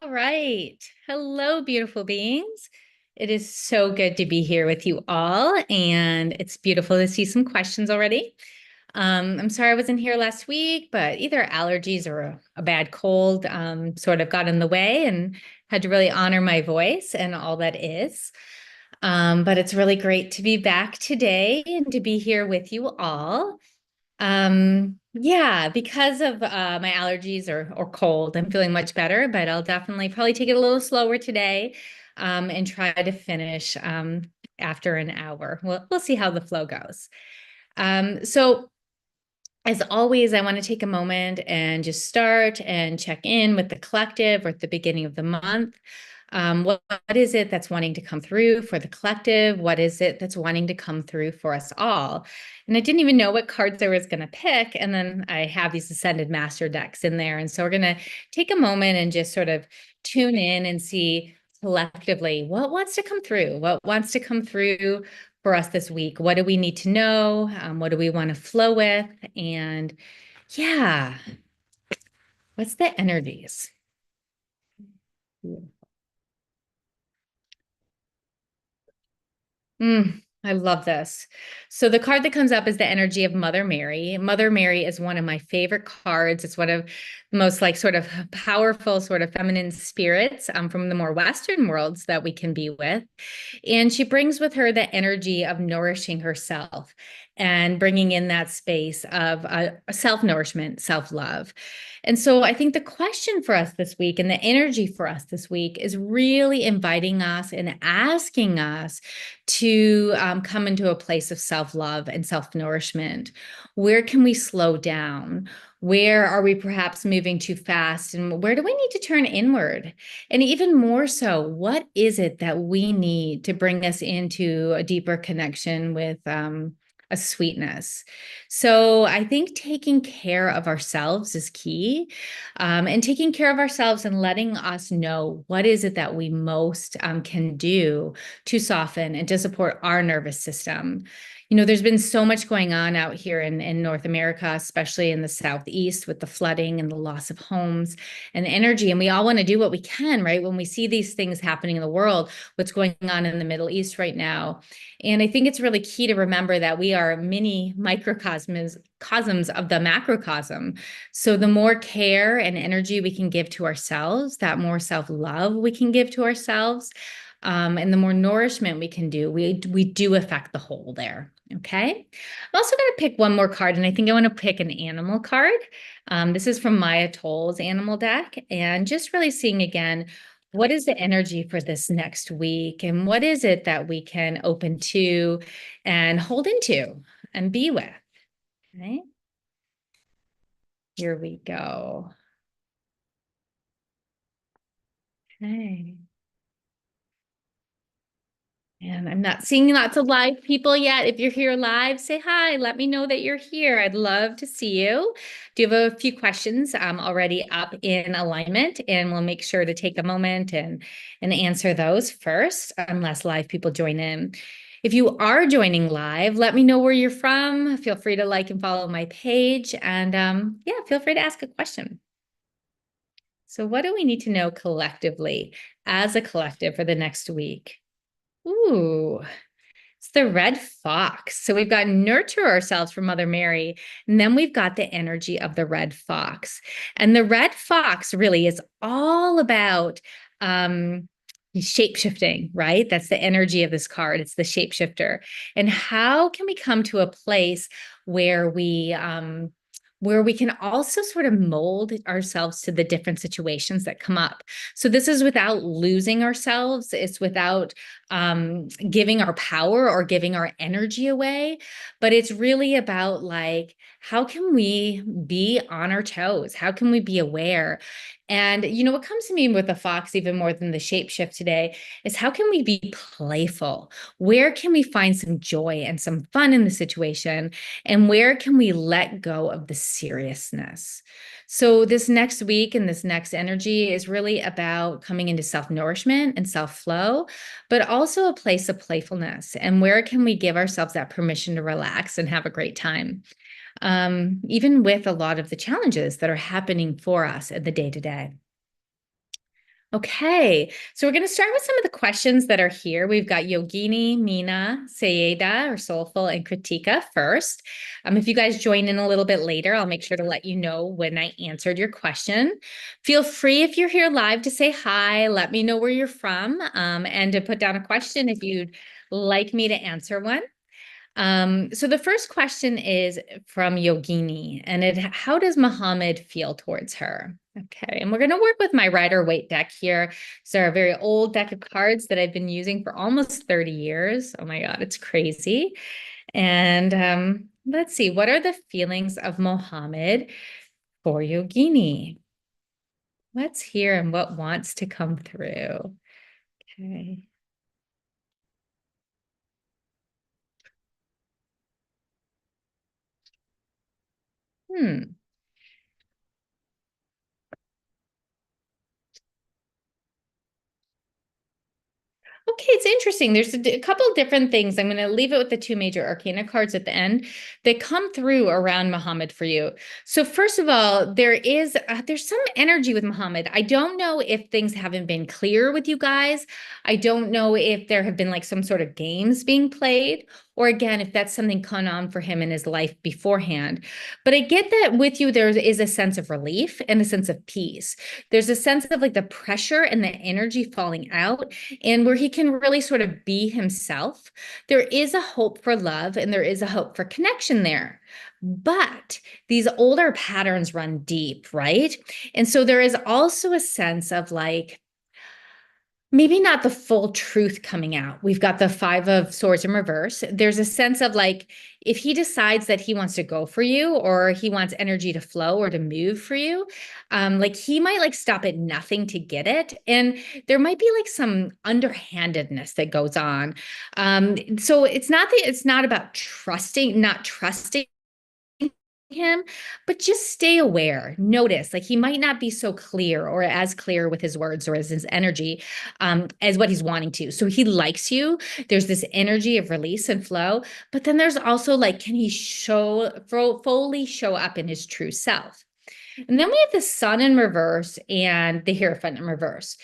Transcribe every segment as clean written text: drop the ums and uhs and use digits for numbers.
right. Hello, beautiful beings. It is so good to be here with you all, and it's beautiful to see some questions already. I'm sorry I wasn't here last week, but either allergies or a bad cold sort of got in the way and had to really honor my voice and all that is. But it's really great to be back today and to be here with you all. Yeah, because of my allergies or cold, I'm feeling much better, but I'll definitely probably take it a little slower today, and try to finish after an hour. We'll see how the flow goes. So as always, I want to take a moment and just start and check in with the collective or at the beginning of the month. What is it that's wanting to come through for the collective? What is it that's wanting to come through for us all? And I didn't even know what cards I was going to pick. And then I have these Ascended Master decks in there. And so we're going to take a moment and just sort of tune in and see collectively what wants to come through, what wants to come through for us this week. What do we need to know? What do we want to flow with? And yeah, what's the energies? I love this. So the card that comes up is the energy of Mother Mary. Mother Mary is one of my favorite cards. It's one of the most like sort of powerful sort of feminine spirits from the more Western worlds that we can be with. And she brings with her the energy of nourishing herself and bringing in that space of self-nourishment, self-love. And so I think the question for us this week and the energy for us this week is really inviting us and asking us to come into a place of self-love and self-nourishment. Where can we slow down? Where are we perhaps moving too fast? And where do we need to turn inward? And even more so, what is it that we need to bring us into a deeper connection with a sweetness? So I think taking care of ourselves is key, and taking care of ourselves and letting us know what is it that we most can do to soften and to support our nervous system. You know, there's been so much going on out here in North America, especially in the Southeast with the flooding and the loss of homes and energy. And we all want to do what we can, right? When we see these things happening in the world, what's going on in the Middle East right now. And I think it's really key to remember that we are mini microcosms of the macrocosm. So the more care and energy we can give to ourselves, that more self-love we can give to ourselves, and the more nourishment we can do, we do affect the whole there. Okay. I'm also going to pick one more card, and I think I want to pick an animal card. This is from Maya Toll's animal deck, and just really seeing again, what is the energy for this next week, and what is it that we can open to and hold into and be with. Okay. Here we go. Okay. And I'm not seeing lots of live people yet. If you're here live, say hi. Let me know that you're here. I'd love to see you. Do you have a few questions already up in alignment? And we'll make sure to take a moment and answer those first, unless live people join in. If you are joining live, let me know where you're from. Feel free to like and follow my page. And yeah, feel free to ask a question. So what do we need to know collectively as a collective for the next week? Ooh, it's the red fox. So we've got nurture ourselves from Mother Mary, and then we've got the energy of the red fox. And the red fox really is all about shape shifting, right? That's the energy of this card. It's the shapeshifter. And how can we come to a place where we can also sort of mold ourselves to the different situations that come up. So this is without losing ourselves. It's without giving our power or giving our energy away, but it's really about like, how can we be on our toes? How can we be aware? And you know what comes to me with the fox even more than the shapeshift today is how can we be playful? Where can we find some joy and some fun in the situation? And where can we let go of the seriousness? So this next week and this next energy is really about coming into self-nourishment and self-flow, but also a place of playfulness. And where can we give ourselves that permission to relax and have a great time? Even with a lot of the challenges that are happening for us in the day-to-day. Okay, so we're going to start with some of the questions that are here. We've got Yogini, Mina, Sayeda, or Soulful, and Kritika first. If you guys join in a little bit later, I'll make sure to let you know when I answered your question. Feel free if you're here live to say hi, let me know where you're from, and to put down a question if you'd like me to answer one. So the first question is from Yogini, and how does Muhammad feel towards her? Okay, and we're going to work with my Rider-Waite deck here. So a very old deck of cards that I've been using for almost 30 years. Oh my God, it's crazy. And let's see, what are the feelings of Muhammad for Yogini? Let's hear and what wants to come through. Okay. Hmm. Okay, it's interesting. There's a couple of different things. I'm going to leave it with the two major arcana cards at the end that come through around Muhammad for you. So first of all, there's some energy with Muhammad. I don't know if things haven't been clear with you guys. I don't know if there have been like some sort of games being played, or again, if that's something gone on for him in his life beforehand. But I get that with you, there is a sense of relief and a sense of peace. There's a sense of like the pressure and the energy falling out and where he can really sort of be himself. There is a hope for love and there is a hope for connection there. But these older patterns run deep, right? And so there is also a sense of like, maybe not the full truth coming out. We've got the Five of Swords in reverse. There's a sense of like, if he decides that he wants to go for you or he wants energy to flow or to move for you, like he might like stop at nothing to get it. And there might be like some underhandedness that goes on. So it's not about not trusting him, but just stay aware. Notice, like he might not be so clear or as clear with his words or as his energy as what he's wanting to. So he likes you. There's this energy of release and flow, but then there's also like, can he fully show up in his true self? And then we have the sun in reverse and the Hierophant in reverse.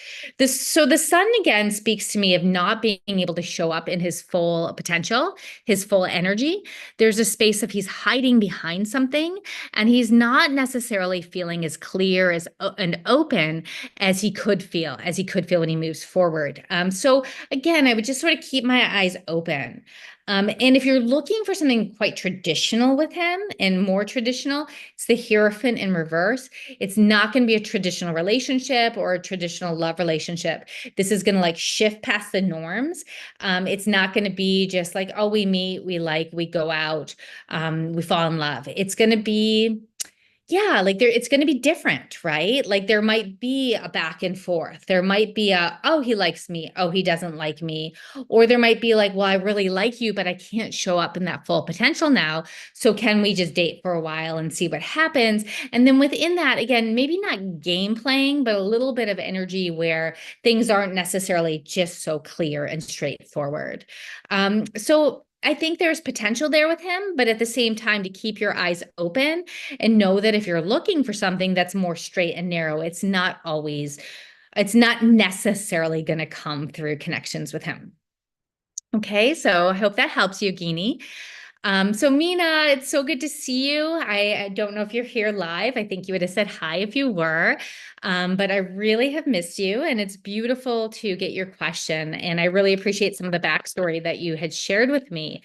So the sun again speaks to me of not being able to show up in his full potential, his full energy. There's a space of he's hiding behind something and he's not necessarily feeling as clear as and open as he could feel when he moves forward. So again, I would just sort of keep my eyes open. And if you're looking for something quite traditional with him and more traditional, it's the Hierophant in reverse. It's not going to be a traditional relationship or a traditional love relationship. This is going to like shift past the norms. It's not going to be just like, oh, we meet, we like, we go out, we fall in love. It's going to be yeah, like it's going to be different, right? Like there might be a back and forth. There might be oh, he likes me. Oh, he doesn't like me. Or there might be like, well, I really like you, but I can't show up in that full potential now. So can we just date for a while and see what happens? And then within that, again, maybe not game playing, but a little bit of energy where things aren't necessarily just so clear and straightforward. So I think there's potential there with him, but at the same time, to keep your eyes open and know that if you're looking for something that's more straight and narrow, it's not necessarily going to come through connections with him. Okay, so I hope that helps you, Gini. So Mina, it's so good to see you. I don't know if you're here live. I think you would have said hi if you were, but I really have missed you, and it's beautiful to get your question. And I really appreciate some of the backstory that you had shared with me.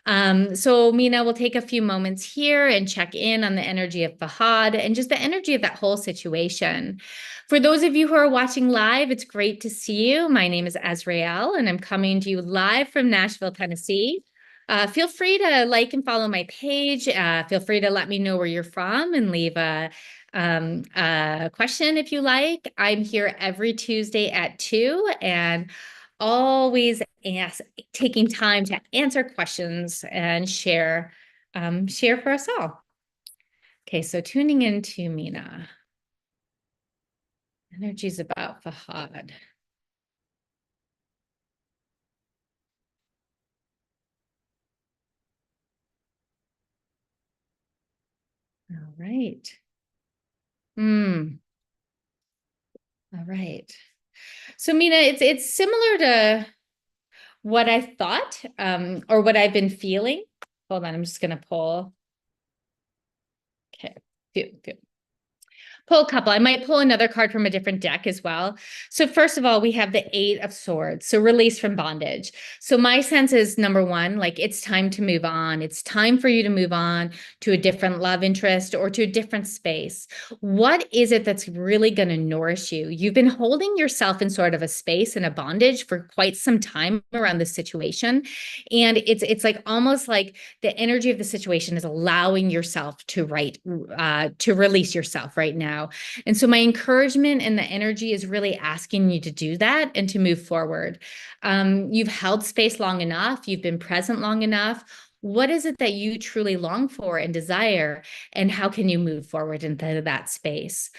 So Mina, we'll take a few moments here and check in on the energy of Fahad and just the energy of that whole situation. For those of you who are watching live, it's great to see you. My name is Azrael, and I'm coming to you live from Nashville, Tennessee. Feel free to like and follow my page. Feel free to let me know where you're from and leave a question if you like. I'm here every Tuesday at 2 and always taking time to answer questions and share for us all. Okay, so tuning into Mina. Energy's about Fahad. All right. Hmm. All right. So Mina, it's similar to what I thought, or what I've been feeling. Hold on, I'm just gonna pull. Okay. Pull a couple. I might pull another card from a different deck as well. So first of all, we have the Eight of Swords. So release from bondage. So my sense is number one, like it's time to move on. It's time for you to move on to a different love interest or to a different space. What is it that's really going to nourish you? You've been holding yourself in sort of a space and a bondage for quite some time around this situation. And it's like almost like the energy of the situation is allowing yourself to release yourself right now. And so my encouragement and the energy is really asking you to do that and to move forward. You've held space long enough. You've been present long enough. What is it that you truly long for and desire? And how can you move forward into that space?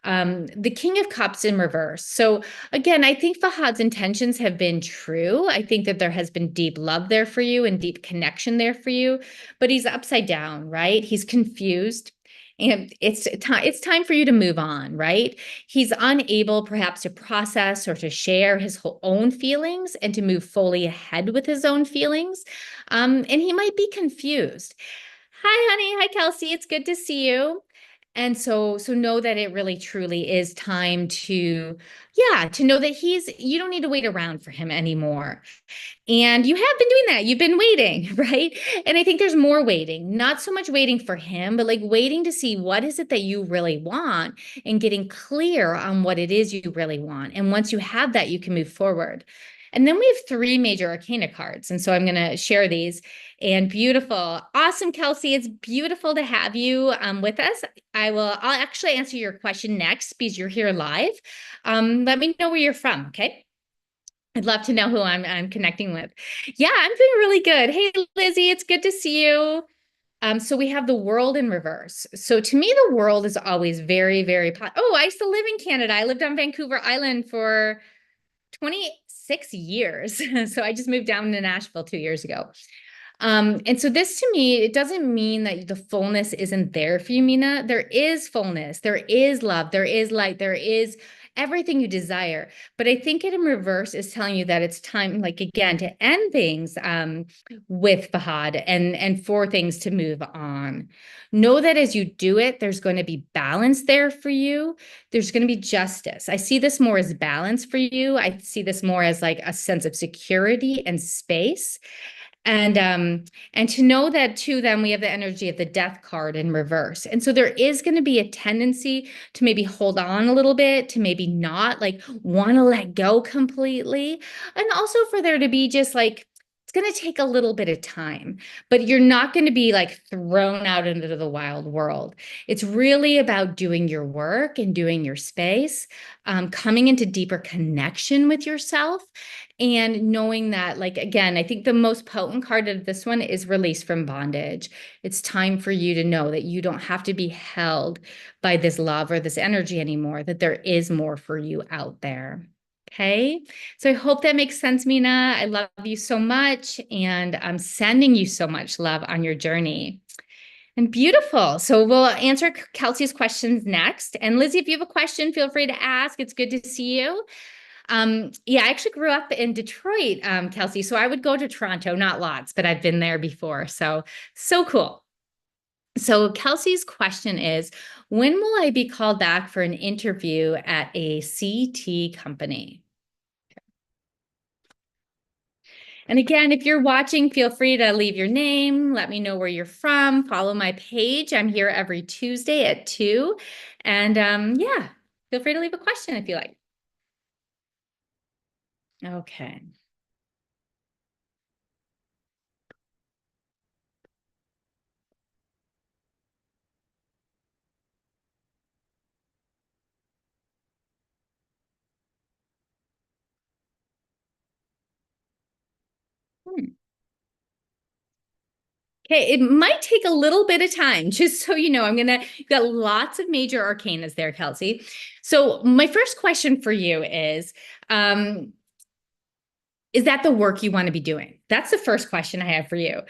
The King of Cups in reverse. So again, I think Fahad's intentions have been true. I think that there has been deep love there for you and deep connection there for you, but he's upside down, right? He's confused. And it's time for you to move on, right? He's unable perhaps to process or to share his own feelings and to move fully ahead with his own feelings. And he might be confused. Hi, honey. Hi, Kelsey. It's good to see you. And so know that it really truly is time to, yeah, to know that you don't need to wait around for him anymore. And you have been doing that. You've been waiting, right? And I think there's more waiting, not so much waiting for him, but like waiting to see what is it that you really want and getting clear on what it is you really want. And once you have that, you can move forward. And then we have three major arcana cards. And so I'm going to share these. And beautiful. Awesome, Kelsey. It's beautiful to have you with us. I'll actually answer your question next because you're here live. Let me know where you're from, okay? I'd love to know who I'm connecting with. Yeah, I'm doing really good. Hey, Lizzie, it's good to see you. So we have the world in reverse. So to me, the world is always very, very oh, I used to live in Canada. I lived on Vancouver Island for 26 years. So I just moved down to Nashville 2 years ago. And so this to me, it doesn't mean that the fullness isn't there for you, Mina. There is fullness, there is love, there is light, there is everything you desire. But I think it in reverse is telling you that it's time, like again, to end things with Fahad and for things to move on. Know that as you do it, there's going to be balance there for you. There's going to be justice. I see this more as balance for you. I see this more as like a sense of security and space. And to know that too, then we have the energy of the death card in reverse. And so there is going to be a tendency to maybe hold on a little bit, to maybe not like want to let go completely. And also for there to be just like, it's going to take a little bit of time, but you're not going to be like thrown out into the wild world. It's really about doing your work and doing your space, coming into deeper connection with yourself and knowing that, like, again, I think the most potent card of this one is release from bondage. It's time for you to know that you don't have to be held by this love or this energy anymore, that there is more for you out there. Okay. So I hope that makes sense, Mina. I love you so much. And I'm sending you so much love on your journey. And beautiful. So we'll answer Kelsey's questions next. And Lizzie, if you have a question, feel free to ask. It's good to see you. Yeah, I actually grew up in Detroit, Kelsey. So I would go to Toronto, not lots, but I've been there before. So cool. So Kelsey's question is, when will I be called back for an interview at a CT company? And again, if you're watching, feel free to leave your name, let me know where you're from, follow my page. I'm here every Tuesday at 2. And yeah, feel free to leave a question if you like. Okay. Hmm. Okay, it might take a little bit of time, just so you know. You've got lots of major arcanas there, Kelsey. So my first question for you is that the work you want to be doing? That's the first question I have for you.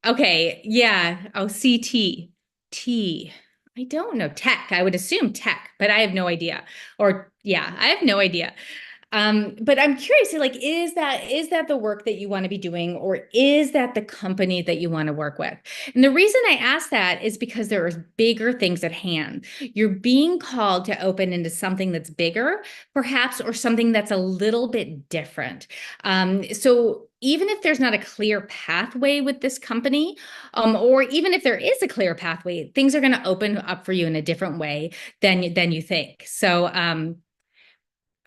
Okay, yeah. Oh, CT. T. I don't know. Tech. I would assume tech, but I have no idea. Or yeah, I have no idea. But I'm curious, like, is that the work that you want to be doing, or is that the company that you want to work with? And the reason I ask that is because there are bigger things at hand. You're being called to open into something that's bigger, perhaps, or something that's a little bit different. So even if there's not a clear pathway with this company, or even if there is a clear pathway, things are going to open up for you in a different way than you think. So,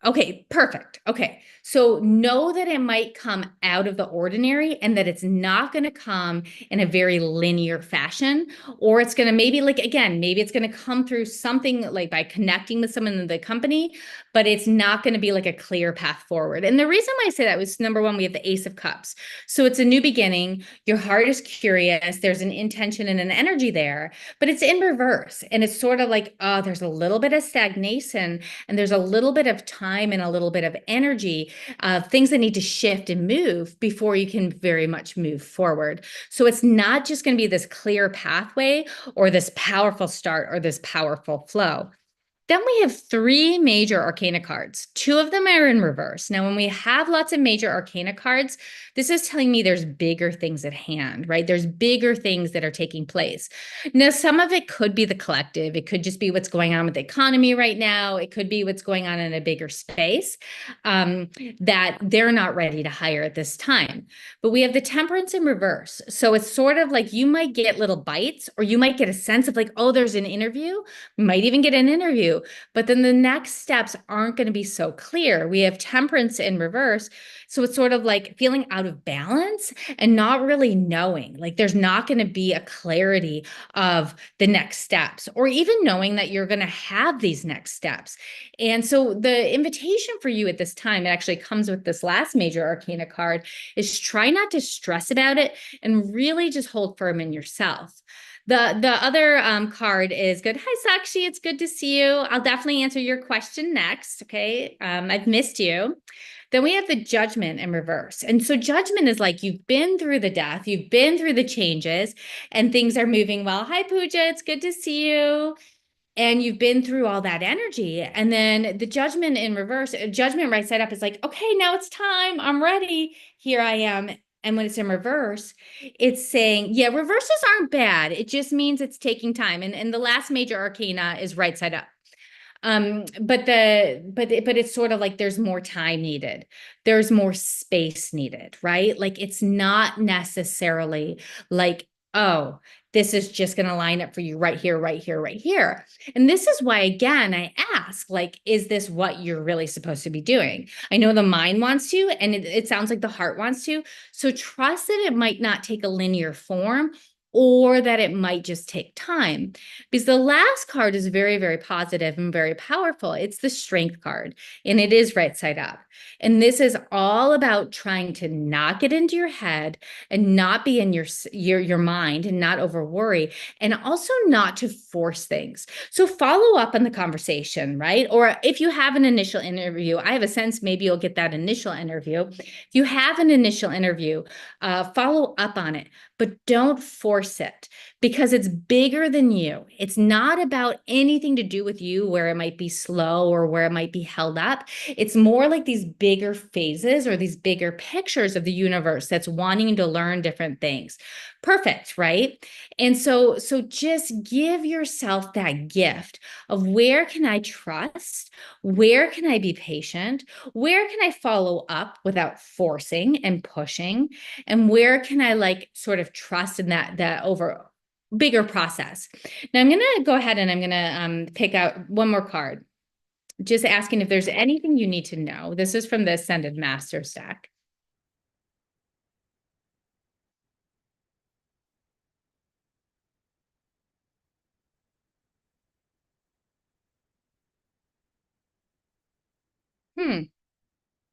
okay, perfect. Okay. So know that it might come out of the ordinary and that it's not going to come in a very linear fashion, or it's going to maybe, like, again, maybe it's going to come through something like by connecting with someone in the company, but it's not going to be like a clear path forward. And the reason why I say that was, number one, we have the Ace of Cups. So it's a new beginning. Your heart is curious. There's an intention and an energy there, but it's in reverse. And it's sort of like, oh, there's a little bit of stagnation and there's a little bit of time and a little bit of energy, things that need to shift and move before you can very much move forward. So it's not just going to be this clear pathway or this powerful start or this powerful flow. Then we have three major arcana cards. Two of them are in reverse. Now, when we have lots of major arcana cards, this is telling me there's bigger things at hand, right? There's bigger things that are taking place. Now, some of it could be the collective. It could just be what's going on with the economy right now. It could be what's going on in a bigger space, that they're not ready to hire at this time. But we have the temperance in reverse. So it's sort of like you might get little bites, or you might get a sense of like, oh, there's an interview. You might even get an interview, but then the next steps aren't going to be so clear. We have temperance in reverse. So it's sort of like feeling out of balance and not really knowing, like there's not going to be a clarity of the next steps, or even knowing that you're going to have these next steps. And so the invitation for you at this time, it actually comes with this last major arcana card, is try not to stress about it and really just hold firm in yourself. The other card is good. Hi, Sakshi. It's good to see you. I'll definitely answer your question next. Okay. I've missed you. Then we have the judgment in reverse. And so judgment is like you've been through the death, you've been through the changes, and things are moving well. Hi, Pooja. It's good to see you. And you've been through all that energy. And then the judgment in reverse, judgment right side up is like, okay, now it's time. I'm ready. Here I am. And when it's in reverse, it's saying, yeah, reverses aren't bad. It just means it's taking time. And the last major arcana is right side up. But it's sort of like there's more time needed. There's more space needed, right? Like it's not necessarily like, oh, this is just going to line up for you right here, right here, right here. And this is why, again, I ask, like, is this what you're really supposed to be doing? I know the mind wants to, and it sounds like the heart wants to. So trust that it might not take a linear form, or that it might just take time. Because the last card is very, very positive and very powerful. It's the Strength card, and it is right side up. And this is all about trying to not get into your head and not be in your mind and not over worry, and also not to force things. So follow up on the conversation, right? Or if you have an initial interview, I have a sense maybe you'll get that initial interview. If you have an initial interview, follow up on it, but don't force it, because it's bigger than you. It's not about anything to do with you where it might be slow or where it might be held up. It's more like these bigger phases or these bigger pictures of the universe that's wanting to learn different things. Perfect, right? And so just give yourself that gift of, where can I trust? Where can I be patient? Where can I follow up without forcing and pushing? And where can I like sort of trust in that over bigger process? Now I'm going to go ahead and I'm going to pick out one more card, just asking if there's anything you need to know. This is from the Ascended Masters deck.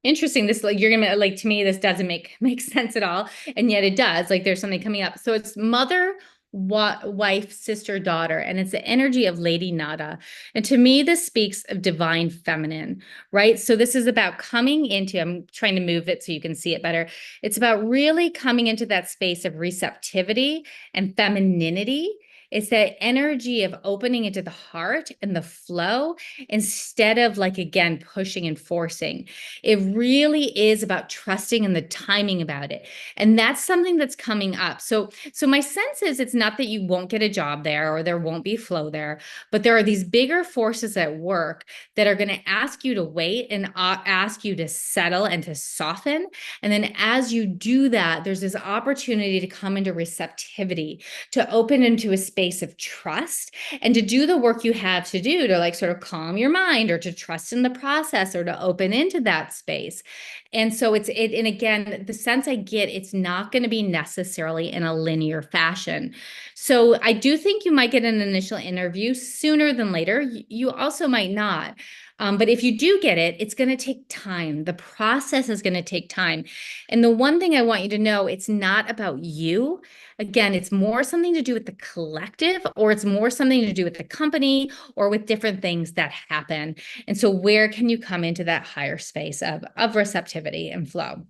Interesting. This, like, you're gonna like, to me, this doesn't make sense at all, and yet it does. Like there's something coming up. So it's mother, wife, sister, daughter, and it's the energy of Lady Nada. And to me, this speaks of divine feminine, right? So this is about coming into. I'm trying to move it so you can see it better. It's about really coming into that space of receptivity and femininity. It's that energy of opening into the heart and the flow instead of like, again, pushing and forcing. It really is about trusting and the timing about it. And that's something that's coming up. So my sense is it's not that you won't get a job there or there won't be flow there, but there are these bigger forces at work that are going to ask you to wait and ask you to settle and to soften. And then as you do that, there's this opportunity to come into receptivity, to open into a space of trust and to do the work you have to do to like sort of calm your mind or to trust in the process or to open into that space. And so and again, the sense I get, it's not going to be necessarily in a linear fashion. So I do think you might get an initial interview sooner than later. You also might not. But if you do get it, it's going to take time. The process is going to take time. And the one thing I want you to know, it's not about you. Again, it's more something to do with the collective, or it's more something to do with the company or with different things that happen. And so where can you come into that higher space of receptivity and flow?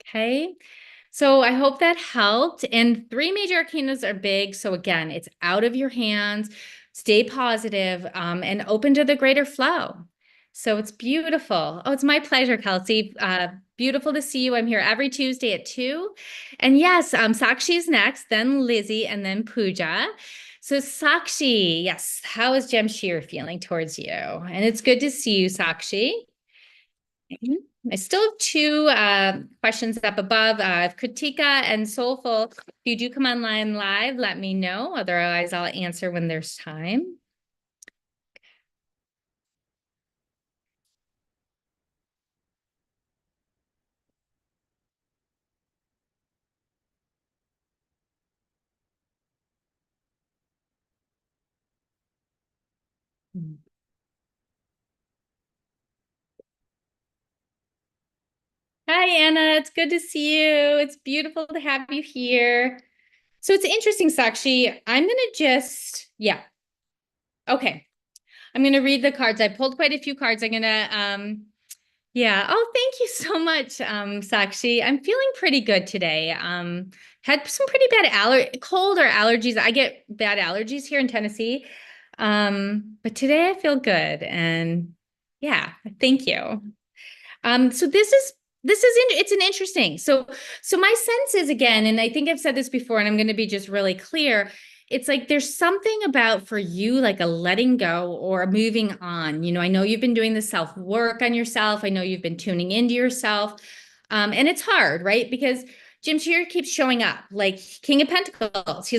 Okay. So I hope that helped. And three major arcanas are big. So again, it's out of your hands, stay positive, and open to the greater flow. So it's beautiful. Oh, it's my pleasure, Kelsey. Beautiful to see you. I'm here every Tuesday at 2. And yes, Sakshi is next, then Lizzie, and then Pooja. So Sakshi, yes, how is Jamshir feeling towards you? And it's good to see you, Sakshi. Mhm. I still have two questions up above. Kritika and Soulful, if you do come online live, let me know. Otherwise, I'll answer when there's time. Hi, Anna. It's good to see you. It's beautiful to have you here. So it's interesting, Sakshi. I'm going to yeah. Okay. I'm going to read the cards. I pulled quite a few cards. I'm going to, yeah. Oh, thank you so much, Sakshi. I'm feeling pretty good today. Had some pretty bad cold or allergies. I get bad allergies here in Tennessee. But today I feel good. And yeah, thank you. So it's an interesting. So my sense is, again, and I think I've said this before, and I'm going to be just really clear. It's like there's something about for you, like a letting go or a moving on. I know you've been doing the self work on yourself. I know you've been tuning into yourself. And it's hard, right? Because Jim Shear keeps showing up like King of Pentacles.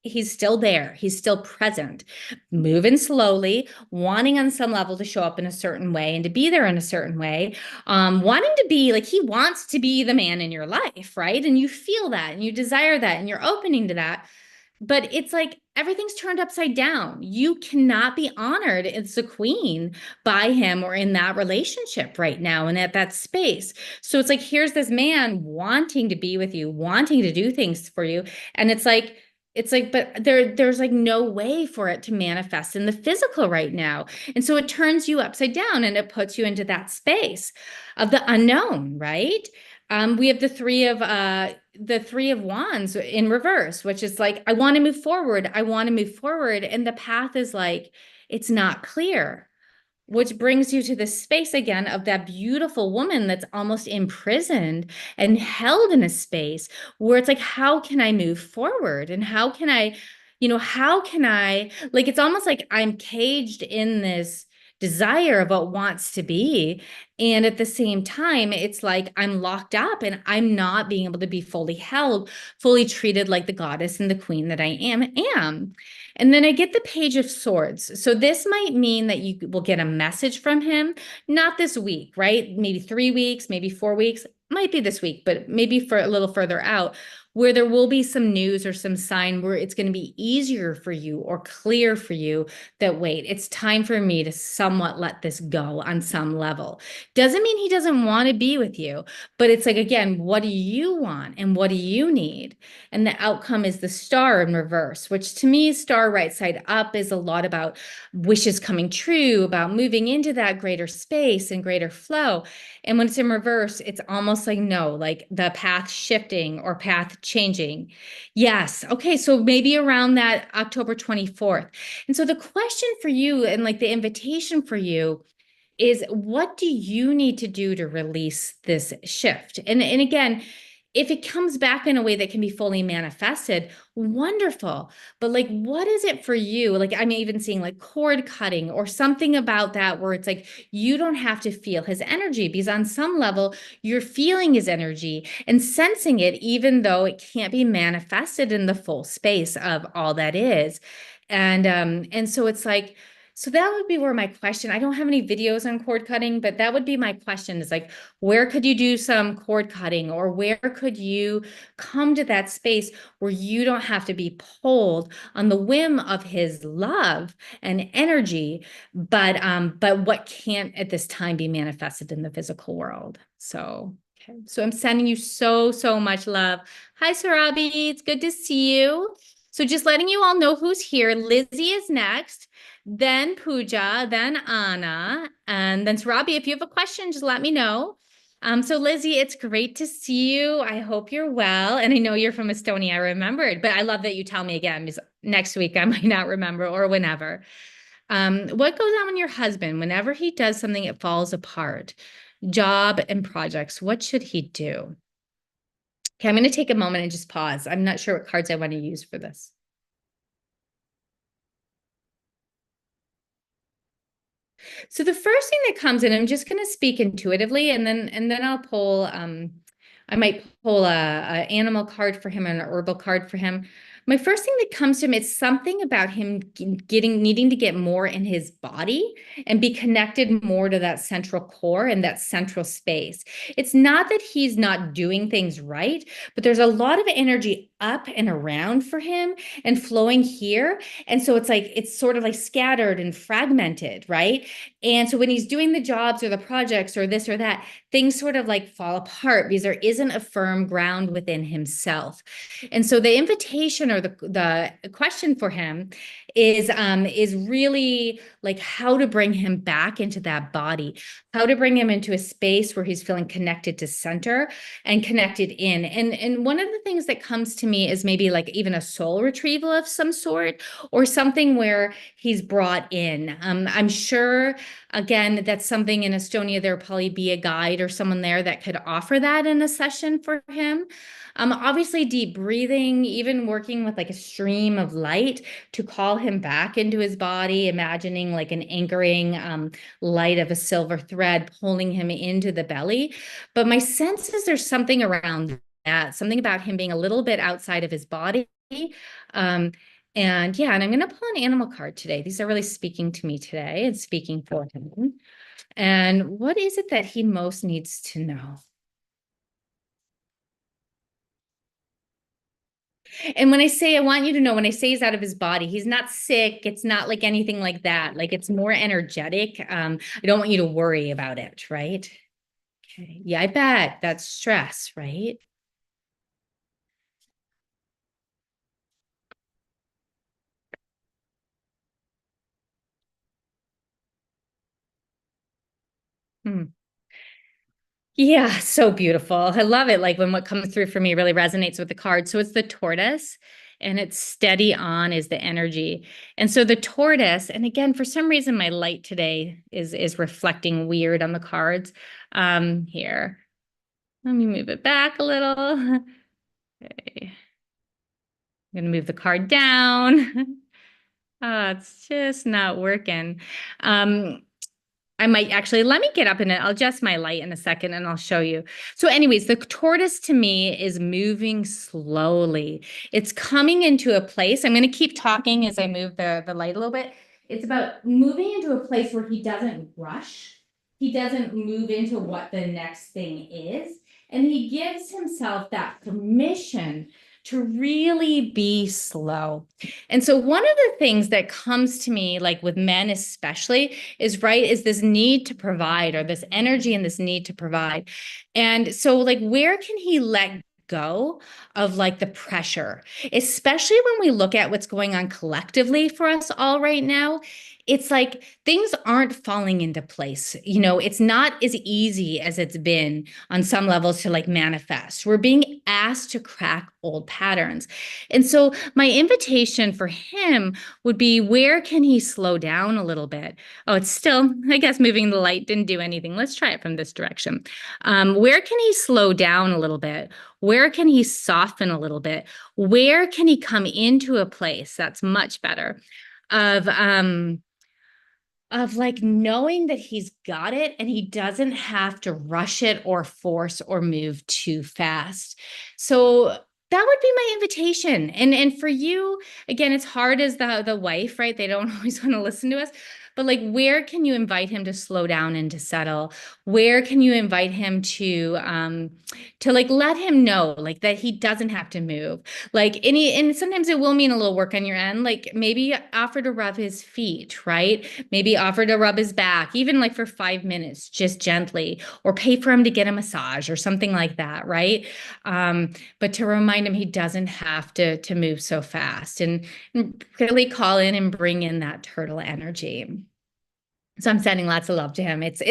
He's still there. He's still present, moving slowly, wanting on some level to show up in a certain way and to be there in a certain way, wanting to be like, he wants to be the man in your life, right? And you feel that and you desire that and you're opening to that. But it's like everything's turned upside down. You cannot be honored as a queen by him or in that relationship right now and at that space. So it's like, here's this man wanting to be with you, wanting to do things for you. And it's like, but there's like no way for it to manifest in the physical right now. And so it turns you upside down and it puts you into that space of the unknown, right? We have the three of wands in reverse, which is like, I want to move forward. I want to move forward. And the path is like, it's not clear, which brings you to the space again of that beautiful woman that's almost imprisoned and held in a space where it's like, how can I move forward? And how can I, like, it's almost like I'm caged in this desire of what wants to be. And at the same time, it's like I'm locked up and I'm not being able to be fully held, fully treated like the goddess and the queen that I am. And then I get the Page of Swords. So this might mean that you will get a message from him, not this week, right? Maybe 3 weeks, maybe 4 weeks, might be this week, but maybe for a little further out, where there will be some news or some sign where it's going to be easier for you or clear for you that, wait, it's time for me to somewhat let this go on some level. Doesn't mean he doesn't want to be with you, but it's like, again, what do you want and what do you need? And the outcome is the Star in reverse, which to me, Star right side up is a lot about wishes coming true, about moving into that greater space and greater flow. And when it's in reverse, it's almost like, no, like the path shifting or path changing. Yes. Okay. So maybe around that October 24th. And so the question for you and like the invitation for you is what do you need to do to release this shift? And again, if it comes back in a way that can be fully manifested, wonderful. But like, what is it for you? Like, I'm even seeing like cord cutting or something about that where it's like you don't have to feel his energy because on some level you're feeling his energy and sensing it, even though it can't be manifested in the full space of all that is. And so it's like, so that would be where my question, I don't have any videos on cord cutting, but that would be my question is like, where could you do some cord cutting or where could you come to that space where you don't have to be pulled on the whim of his love and energy, but what can't at this time be manifested in the physical world. So, okay. So I'm sending you so, so much love. Hi, Sarabi. It's good to see you. So just letting you all know who's here. Lizzie is next, then Pooja, then Anna, and then Sarabi. If you have a question, just let me know. So Lizzie, it's great to see you. I hope you're well. And I know you're from Estonia. I remembered, but I love that you tell me again because next week I might not remember or whenever. What goes on with your husband whenever he does something, it falls apart? Job and projects. What should he do? Okay, I'm going to take a moment and just pause. I'm not sure what cards I want to use for this. So the first thing that comes in, I'm just going to speak intuitively, and then I'll pull. I might pull a animal card for him and an herbal card for him. My first thing that comes to him is something about him needing to get more in his body and be connected more to that central core and that central space. It's not that he's not doing things right, but there's a lot of energy up and around for him and flowing here. And so it's like, it's sort of like scattered and fragmented, right? And so when he's doing the jobs or the projects or this or that, things sort of like fall apart because there isn't a firm ground within himself. And so the invitation or the question for him is really like how to bring him back into that body, how to bring him into a space where he's feeling connected to center and connected in. And one of the things that comes to me is maybe like even a soul retrieval of some sort or something where he's brought in. I'm sure, again, that's something in Estonia, there'll probably be a guide or someone there that could offer that in a session for him. Obviously deep breathing, even working with like a stream of light to call him back into his body, imagining like an anchoring light of a silver thread pulling him into the belly. But my sense is there's something around that, something about him being a little bit outside of his body. And yeah, and I'm going to pull an animal card today. These are really speaking to me today and speaking for him. And what is it that he most needs to know? And when I say, I want you to know, when I say he's out of his body, he's not sick. It's not like anything like that. Like it's more energetic. I don't want you to worry about it, right? Okay. Yeah, I bet that's stress, right? Hmm. Yeah, so beautiful. I love it. Like when what comes through for me really resonates with the card. So it's the tortoise and it's steady on is the energy. And so the tortoise, and again, for some reason, my light today is reflecting weird on the cards. Here, let me move it back a little. Okay. I'm gonna move the card down. Oh, it's just not working. I might actually, let me get up and I'll adjust my light in a second and I'll show you. So anyways, the tortoise to me is moving slowly. It's coming into a place. I'm going to keep talking as I move the light a little bit. It's about moving into a place where he doesn't rush. He doesn't move into what the next thing is. And he gives himself that permission to really be slow. And so one of the things that comes to me, like with men especially, is this need to provide or this energy and this need to provide. And so like where can he let go of like the pressure, especially when we look at what's going on collectively for us all right now? it's like things aren't falling into place. It's not as easy as it's been on some levels to like manifest. We're being asked to crack old patterns. And so my invitation for him would be, where can he slow down a little bit? Oh, it's still, I guess moving the light didn't do anything. Let's try it from this direction. Where can he slow down a little bit? Where can he soften a little bit? Where can he come into a place that's much better of like knowing that he's got it and he doesn't have to rush it or force or move too fast. So that would be my invitation. And for you, again, it's hard as the wife, right? They don't always want to listen to us. But like, where can you invite him to slow down and to settle? Where can you invite him to like let him know like that he doesn't have to move? Like any, and sometimes it will mean a little work on your end. Like maybe offer to rub his feet, right? Maybe offer to rub his back, even like for 5 minutes, just gently, or pay for him to get a massage or something like that, right? But to remind him he doesn't have to move so fast, and really call in and bring in that turtle energy. So I'm sending lots of love to him. It's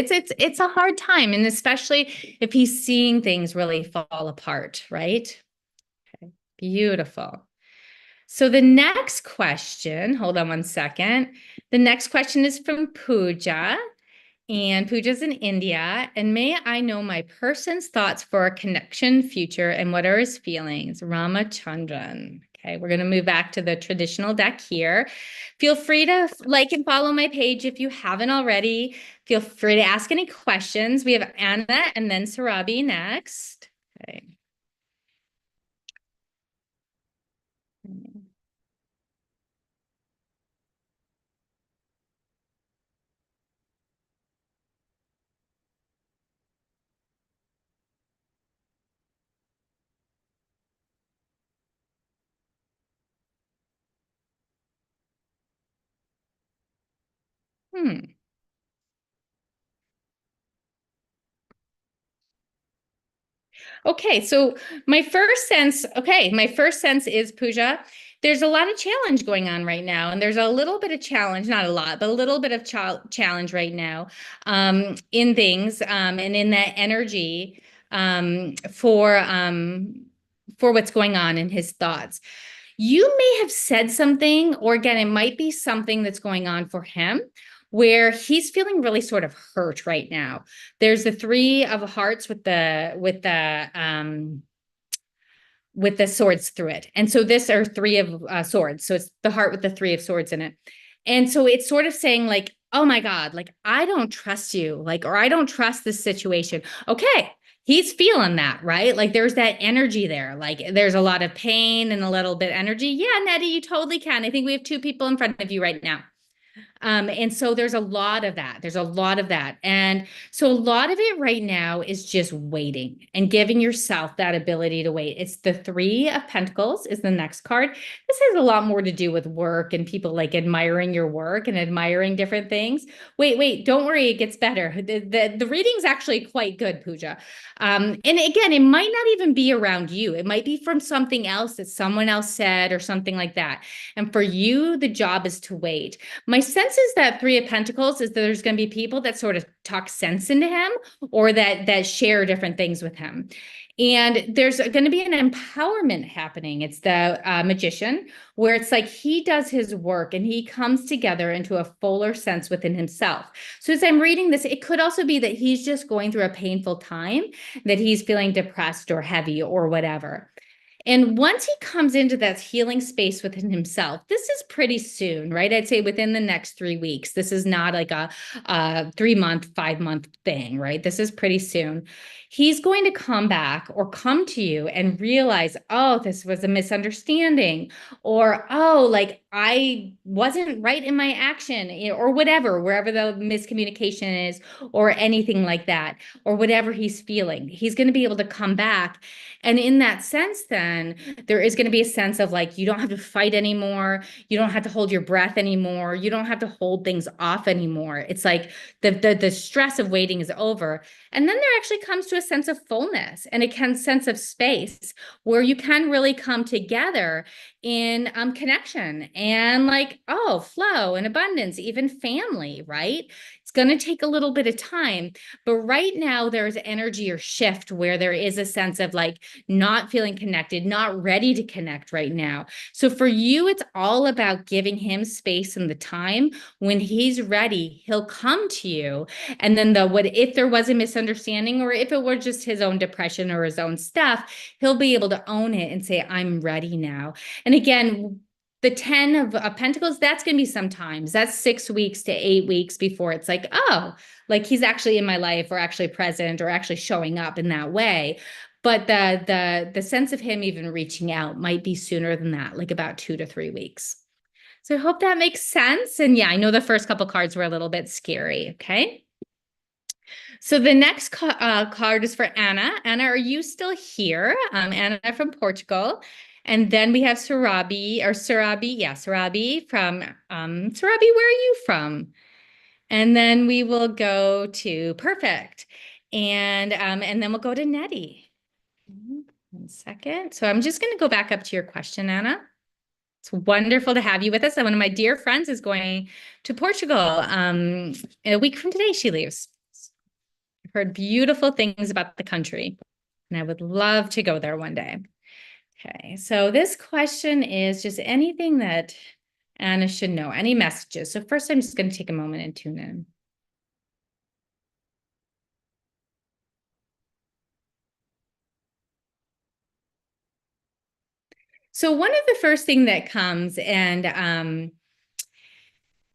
a hard time, and especially if he's seeing things really fall apart, right? Okay, beautiful. So the next question, hold on one second. The next question is from Pooja, and Pooja's in India. And may I know my person's thoughts for a connection future and what are his feelings? Ramachandran. Okay, we're going to move back to the traditional deck here. Feel free to like and follow my page if you haven't already. Feel free to ask any questions. We have Anna and then Sarabi next. Okay. Hmm. Okay, so my first sense is Pooja. There's a lot of challenge going on right now, and there's a little bit of challenge, not a lot, but a little bit of challenge right now in things and in that energy for what's going on in his thoughts. You may have said something, or again, it might be something that's going on for him where he's feeling really sort of hurt right now. There's the three of hearts with the swords through it. And so this are three of swords. So it's the heart with the three of swords in it. And so it's sort of saying like, oh my God, like, I don't trust you, like, or I don't trust this situation. Okay. He's feeling that, right? Like there's that energy there. Like there's a lot of pain and a little bit energy. Yeah, Nettie, you totally can. I think we have two people in front of you right now. And so there's a lot of that. There's a lot of that. And so a lot of it right now is just waiting and giving yourself that ability to wait. It's the Three of Pentacles is the next card. This has a lot more to do with work and people like admiring your work and admiring different things. Wait, don't worry, it gets better. The reading's actually quite good, Pooja. And again, it might not even be around you. It might be from something else that someone else said or something like that. And for you, the job is to wait. My sense is that Three of Pentacles is that there's going to be people that sort of talk sense into him or that share different things with him. And there's going to be an empowerment happening. It's the Magician, where it's like he does his work and he comes together into a fuller sense within himself. So as I'm reading this, it could also be that he's just going through a painful time, that he's feeling depressed or heavy or whatever. And once he comes into that healing space within himself, this is pretty soon, right? I'd say within the next 3 weeks. This is not like a 3 month, 5 month thing, right? This is pretty soon. He's going to come back or come to you and realize, oh, this was a misunderstanding, or oh, like I wasn't right in my action, or whatever, wherever the miscommunication is, or anything like that, or whatever he's feeling. He's going to be able to come back. And in that sense, then, again, there is going to be a sense of like, you don't have to fight anymore. You don't have to hold your breath anymore. You don't have to hold things off anymore. It's like the stress of waiting is over. And then there actually comes to a sense of fullness and a sense of space where you can really come together in connection and like, oh, flow and abundance, even family, right? It's going to take a little bit of time, but right now there's energy or shift where there is a sense of like not feeling connected, not ready to connect right now. So for you, it's all about giving him space and the time. When he's ready, he'll come to you. And then what if there was a misunderstanding or if it were just his own depression or his own stuff, he'll be able to own it and say, I'm ready now. And again, the 10 of Pentacles, that's going to be sometimes. That's 6 weeks to 8 weeks before it's like, oh, like he's actually in my life or actually present or actually showing up in that way. But the sense of him even reaching out might be sooner than that, like about 2 to 3 weeks. So I hope that makes sense. And yeah, I know the first couple cards were a little bit scary. Okay. So the next card is for Anna. Anna, are you still here? Anna from Portugal. And then we have Sarabi or Sarabi. Yeah, Sarabi from Sarabi, where are you from? And then we will go to Perfect. And then we'll go to Nettie. 1 second. So I'm just going to go back up to your question, Anna. It's wonderful to have you with us. And one of my dear friends is going to Portugal a week from today. She leaves. I've heard beautiful things about the country, and I would love to go there one day. Okay, so this question is just anything that Anna should know, any messages. So first, I'm just going to take a moment and tune in. So one of the first thing that comes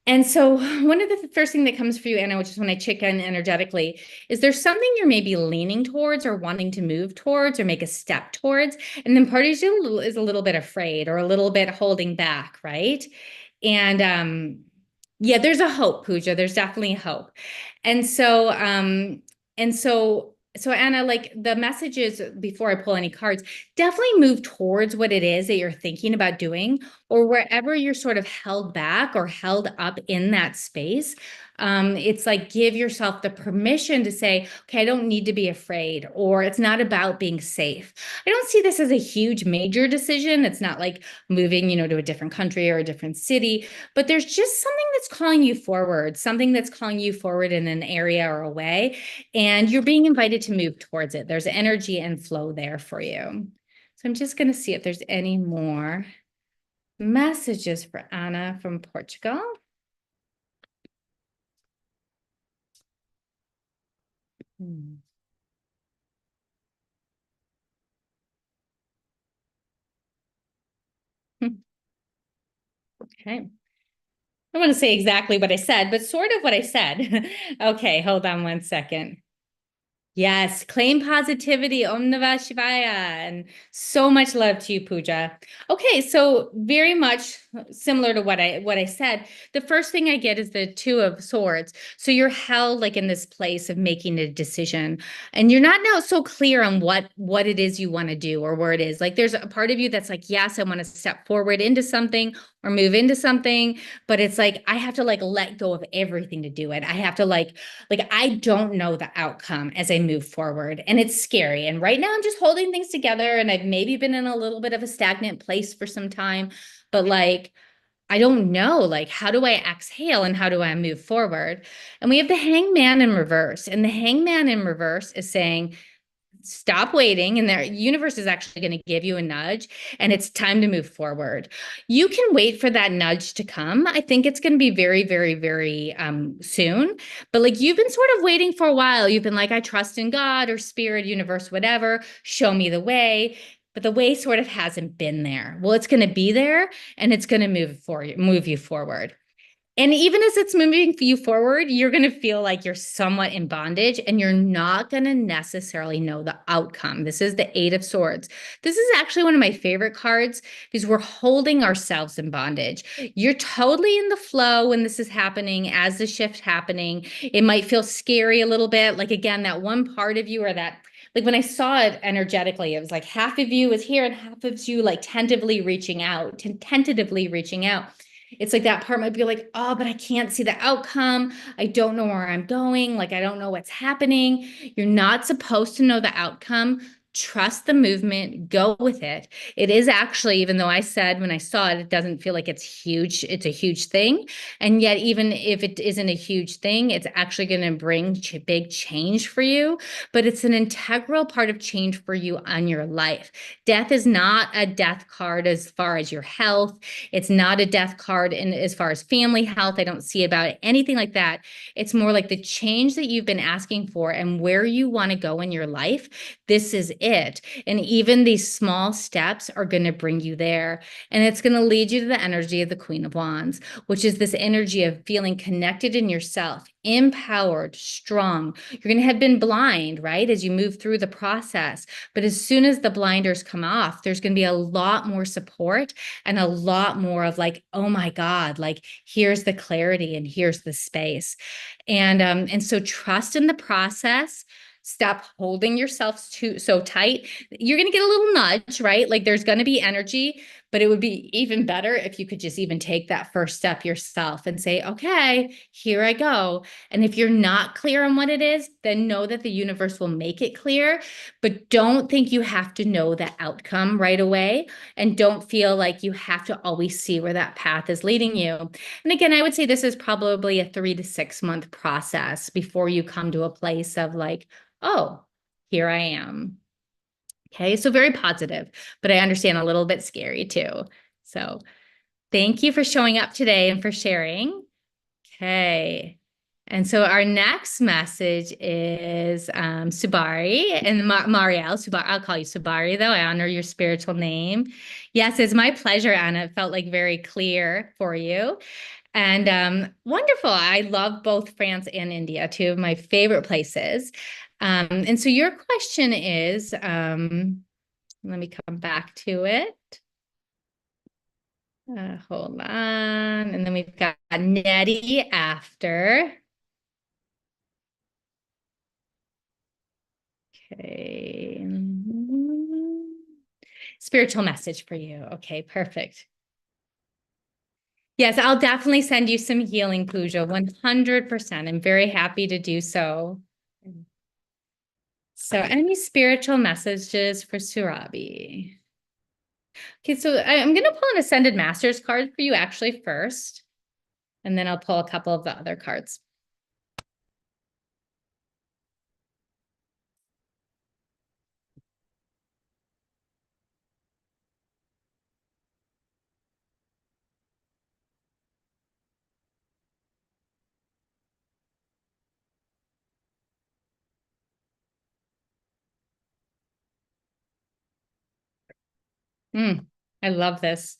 and so one of the first thing that comes for you, Anna, which is when I check in energetically, is there something you're maybe leaning towards or wanting to move towards or make a step towards? And then part of you is a little bit afraid or a little bit holding back, right? And yeah, there's a hope, Pooja. There's definitely hope. And so Anna, like the messages before I pull any cards, definitely move towards what it is that you're thinking about doing, or wherever you're sort of held back or held up in that space. It's like give yourself the permission to say, okay, I don't need to be afraid, or it's not about being safe. I don't see this as a huge major decision. It's not like moving, to a different country or a different city, but there's just something that's calling you forward, something that's calling you forward in an area or a way, and you're being invited to move towards it. There's energy and flow there for you. So I'm just going to see if there's any more messages for Anna from Portugal. Okay. I want to say exactly what I said, but sort of what I said. Okay, hold on 1 second. Yes, claim positivity, Om Namah Shivaya, and so much love to you, Pooja. Okay, so very much similar to what I said. The first thing I get is the Two of Swords. So you're held like in this place of making a decision, and you're not now so clear on what it is you want to do or where it is. Like there's a part of you that's like, yes, I want to step forward into something or move into something, but it's like I have to like let go of everything to do it. I have to like I don't know the outcome as I move forward, and it's scary. And right now I'm just holding things together, and I've maybe been in a little bit of a stagnant place for some time, but like I don't know, like, how do I exhale and how do I move forward? And we have the Hangman in reverse, and the Hangman in reverse is saying, stop waiting, and the universe is actually going to give you a nudge, and it's time to move forward. You can wait for that nudge to come. I think it's going to be very, very, very soon, but like you've been sort of waiting for a while. You've been like, I trust in God or spirit, universe, whatever, show me the way. But the way sort of hasn't been there. Well, it's going to be there, and it's going to move you forward. And even as it's moving you forward, you're going to feel like you're somewhat in bondage and you're not going to necessarily know the outcome. This is the Eight of Swords. This is actually one of my favorite cards because we're holding ourselves in bondage. You're totally in the flow when this is happening, as the shift happening. It might feel scary a little bit. Like, again, that one part of you or that, like when I saw it energetically, it was like half of you is here and half of you like tentatively reaching out, tentatively reaching out. It's like that part might be like, oh, but I can't see the outcome. I don't know where I'm going. Like, I don't know what's happening. You're not supposed to know the outcome. Trust the movement, go with it. It is actually, even though I said when I saw it, it doesn't feel like it's huge, it's a huge thing. And yet, even if it isn't a huge thing, it's actually going to bring big change for you. But it's an integral part of change for you on your life. Death is not a death card as far as your health. It's not a death card in as far as family health. I don't see about anything like that. It's more like the change that you've been asking for and where you want to go in your life. This is it. And even these small steps are going to bring you there. And it's going to lead you to the energy of the Queen of Wands, which is this energy of feeling connected in yourself, empowered, strong. You're going to have been blind, right, as you move through the process. But as soon as the blinders come off, there's going to be a lot more support and a lot more of like, oh my God, like here's the clarity and here's the space. And so trust in the process. Stop holding yourself too so tight. You're going to get a little nudge, right? Like there's going to be energy, but it would be even better if you could just even take that first step yourself and say, okay, here I go. And if you're not clear on what it is, then know that the universe will make it clear, but don't think you have to know the outcome right away. And don't feel like you have to always see where that path is leading you. And again, I would say this is probably a 3 to 6 month process before you come to a place of like, oh, here I am. Okay, so very positive, but I understand a little bit scary too. So thank you for showing up today and for sharing. Okay. And so our next message is Subari and Marielle. I'll call you Subari, though. I honor your spiritual name. Yes, it's my pleasure, Anna. It felt like very clear for you. And wonderful. I love both France and India, two of my favorite places. And so your question is, let me come back to it. Hold on. And then we've got Nettie after. Okay. Spiritual message for you. Okay, perfect. Yes, I'll definitely send you some healing, Pooja, 100%. I'm very happy to do so. So any spiritual messages for Surabhi? Okay, so I'm going to pull an Ascended Masters card for you actually first, and then I'll pull a couple of the other cards. I love this.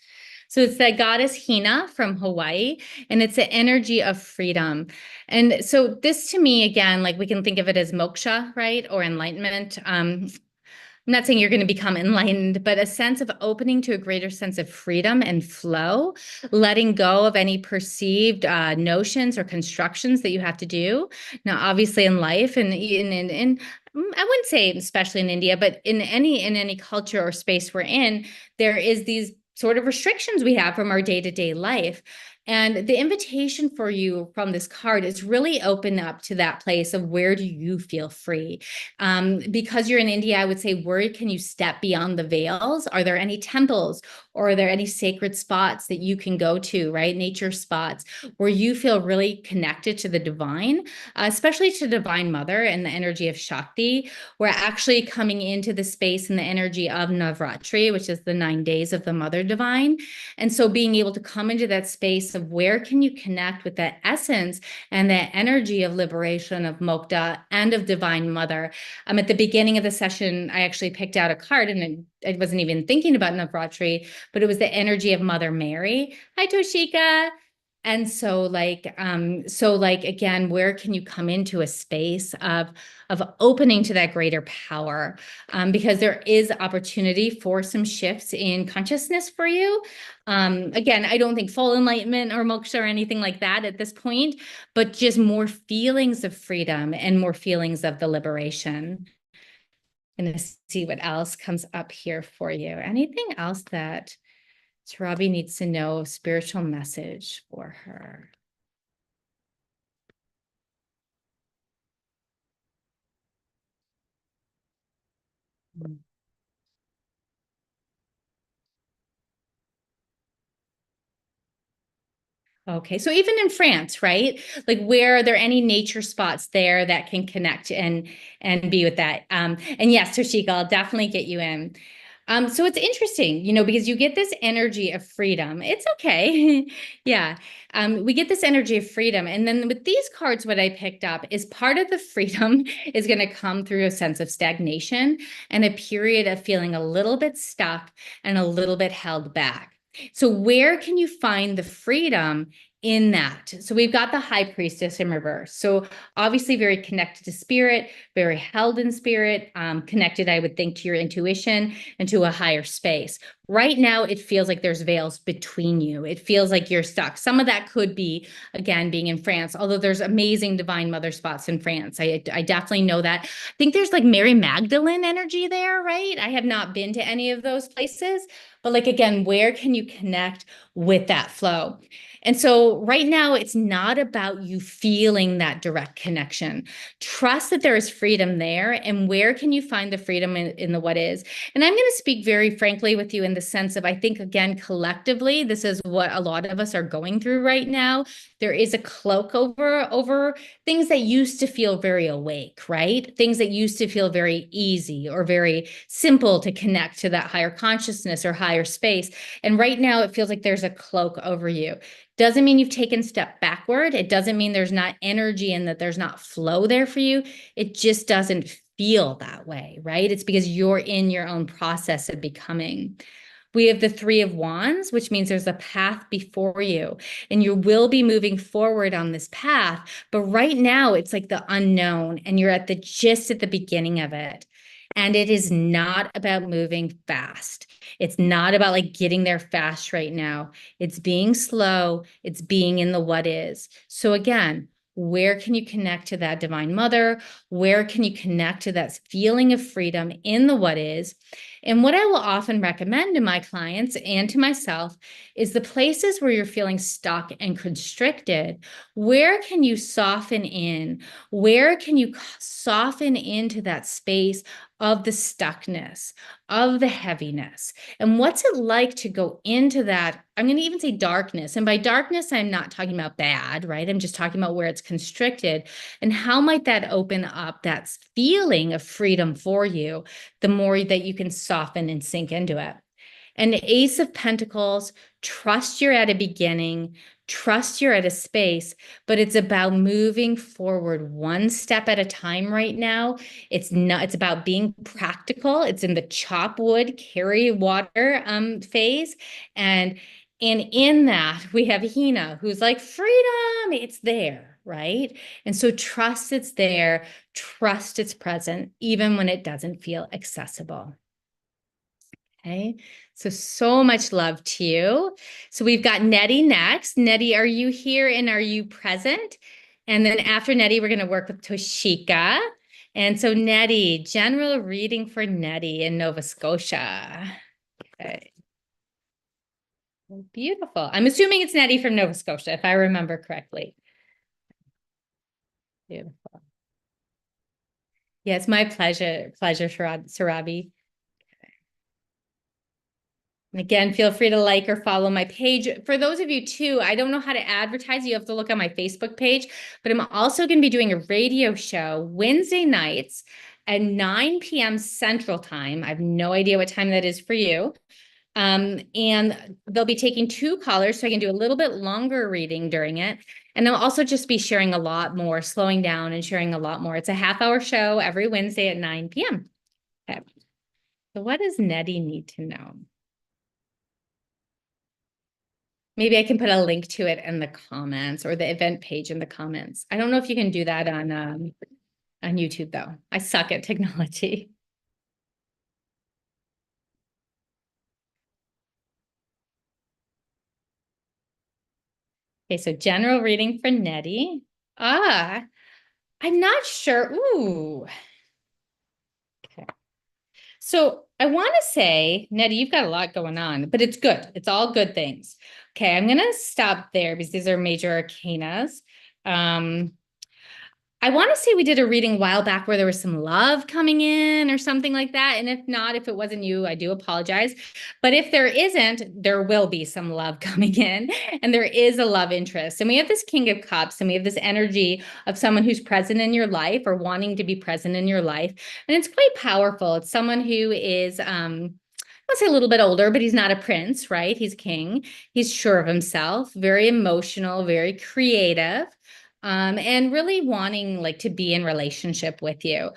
So it's the goddess Hina from Hawaii, and it's the energy of freedom. And so this to me, again, like we can think of it as moksha, right? Or enlightenment. I'm not saying you're going to become enlightened, but a sense of opening to a greater sense of freedom and flow, letting go of any perceived notions or constructions that you have to do. Now, obviously in life and I wouldn't say especially in India, but in any culture or space we're in, there is these sort of restrictions we have from our day-to-day life. And the invitation for you from this card is really open up to that place of where do you feel free? Because you're in India, I would say, where can you step beyond the veils? Are there any temples or are there any sacred spots that you can go to, right? Nature spots where you feel really connected to the divine, especially to Divine Mother and the energy of Shakti. We're actually coming into the space and the energy of Navratri, which is the 9 days of the Mother Divine. And so being able to come into that space of where can you connect with that essence and that energy of liberation of Mokta and of Divine Mother. At the beginning of the session, I actually picked out a card and I wasn't even thinking about Navratri, but it was the energy of Mother Mary. Hi, Toshika. And so again, where can you come into a space of opening to that greater power? Because there is opportunity for some shifts in consciousness for you. Again, I don't think full enlightenment or moksha or anything like that at this point, but just more feelings of freedom and more feelings of the liberation. And to see what else comes up here for you. Anything else that Surabhi needs to know, spiritual message for her? Okay, so even in France, right? Like, where are there any nature spots there that can connect and be with that? And yes, Toshika, I'll definitely get you in. So it's interesting, because you get this energy of freedom. It's okay. Yeah. We get this energy of freedom. And then with these cards, what I picked up is part of the freedom is going to come through a sense of stagnation and a period of feeling a little bit stuck and a little bit held back. So where can you find the freedom in that? So we've got the high priestess in reverse. So obviously very connected to spirit, very held in spirit, connected, I would think, to your intuition and to a higher space. Right now, it feels like there's veils between you. It feels like you're stuck. Some of that could be, again, being in France, although there's amazing Divine Mother spots in France. I definitely know that. I think there's like Mary Magdalene energy there, right? I have not been to any of those places, but like, again, where can you connect with that flow? And so right now, it's not about you feeling that direct connection. Trust that there is freedom there. And where can you find the freedom in the what is? And I'm going to speak very frankly with you in the sense of, I think, again, collectively, this is what a lot of us are going through right now. There is a cloak over things that used to feel very awake, right? Things that used to feel very easy or very simple to connect to that higher consciousness or higher space. And right now, it feels like there's a cloak over you. Doesn't mean you've taken a step backward. It doesn't mean there's not energy and that there's not flow there for you. It just doesn't feel that way, right? It's because you're in your own process of becoming. We have the Three of Wands, which means there's a path before you and you will be moving forward on this path. But right now, it's like the unknown and you're just at the beginning of it. And it is not about moving fast. It's not about like getting there fast right now. It's being slow. It's being in the what is. So again, where can you connect to that Divine Mother? Where can you connect to that feeling of freedom in the what is? And what I will often recommend to my clients and to myself is the places where you're feeling stuck and constricted. Where can you soften in? Where can you soften into that space of the stuckness, of the heaviness? And what's it like to go into that? I'm going to even say darkness. And by darkness, I'm not talking about bad, right? I'm just talking about where it's constricted. And how might that open up that feeling of freedom for you the more that you can soften and sink into it? And the Ace of Pentacles, trust you're at a beginning, trust you're at a space, but it's about moving forward one step at a time right now. It's about being practical. It's in the chop wood, carry water phase. And in that, we have Hina, who's like, freedom, it's there, right? And so trust it's there, trust it's present, even when it doesn't feel accessible. Okay, so much love to you. So we've got Nettie next. Nettie, are you here and are you present? And then after Nettie, we're going to work with Toshika. And so Nettie, general reading for Nettie in Nova Scotia. Okay. Beautiful. I'm assuming it's Nettie from Nova Scotia, if I remember correctly. Beautiful. Yeah, it's my pleasure, Surabhi. And again, feel free to like or follow my page. For those of you too, I don't know how to advertise. You have to look on my Facebook page, but I'm also going to be doing a radio show Wednesday nights at 9 p.m. Central Time. I have no idea what time that is for you. And they'll be taking 2 callers, so I can do a little bit longer reading during it. And I'll also just be sharing a lot more, slowing down and sharing a lot more. It's a half-hour show every Wednesday at 9 p.m. Okay. So what does Nettie need to know? Maybe I can put a link to it in the comments or the event page in the comments. I don't know if you can do that on YouTube though. I suck at technology. Okay, so general reading for Nettie. Ah, I'm not sure. Ooh. Okay. So I want to say, Nettie, you've got a lot going on, but it's good. It's all good things. Okay, I'm gonna stop there because these are major arcanas. Um, I want to say we did a reading a while back where there was some love coming in or something like that. And if not, if it wasn't you, I do apologize. But if there isn't, there will be some love coming in. And there is a love interest. And we have this King of Cups and we have this energy of someone who's present in your life or wanting to be present in your life. And it's quite powerful. It's someone who is, let's say a little bit older, but he's not a prince, right? He's king. He's sure of himself, very emotional, very creative, and really wanting like to be in relationship with you.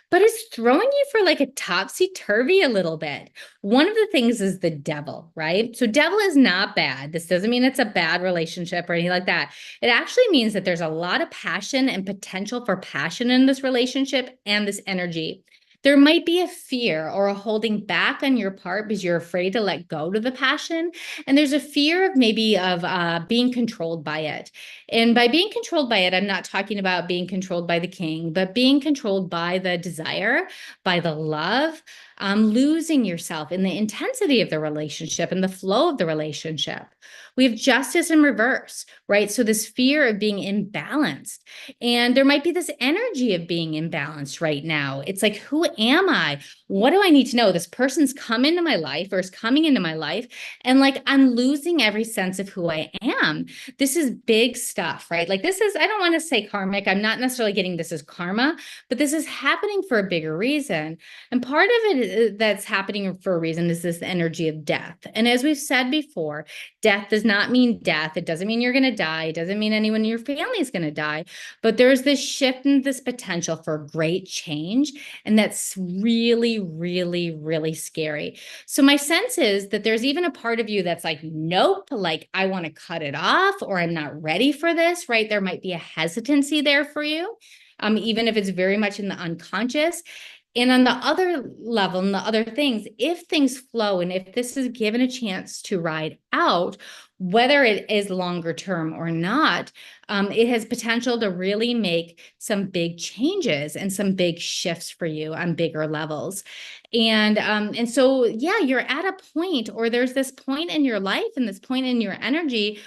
But it's throwing you for like a topsy-turvy a little bit. One of the things is the devil, right? So devil is not bad. This doesn't mean it's a bad relationship or anything like that. It actually means that there's a lot of passion and potential for passion in this relationship and this energy. There might be a fear or a holding back on your part because you're afraid to let go to the passion. And there's a fear of maybe of being controlled by it. And by being controlled by it, I'm not talking about being controlled by the king, but being controlled by the desire, by the love, losing yourself in the intensity of the relationship and the flow of the relationship. We have justice in reverse, right? So this fear of being imbalanced. And there might be this energy of being imbalanced right now. It's like, who am I? What do I need to know? This person's come into my life or is coming into my life. And like, I'm losing every sense of who I am. This is big stuff, right? Like, this is, I don't want to say karmic. I'm not necessarily getting this as karma, but this is happening for a bigger reason. And part of it that's happening for a reason is this energy of death. And as we've said before, death does not mean death. It doesn't mean you're going to die. It doesn't mean anyone in your family is going to die. But there's this shift and this potential for great change. And that's really, really, really scary. So my sense is that there's even a part of you that's like, nope, like I want to cut it off or I'm not ready for this, right? There might be a hesitancy there for you, even if it's very much in the unconscious. And on the other level, and the other things, if things flow and if this is given a chance to ride out, whether it is longer term or not, it has potential to really make some big changes and some big shifts for you on bigger levels. And so, yeah, you're at a point, or there's this point in your life and this point in your energy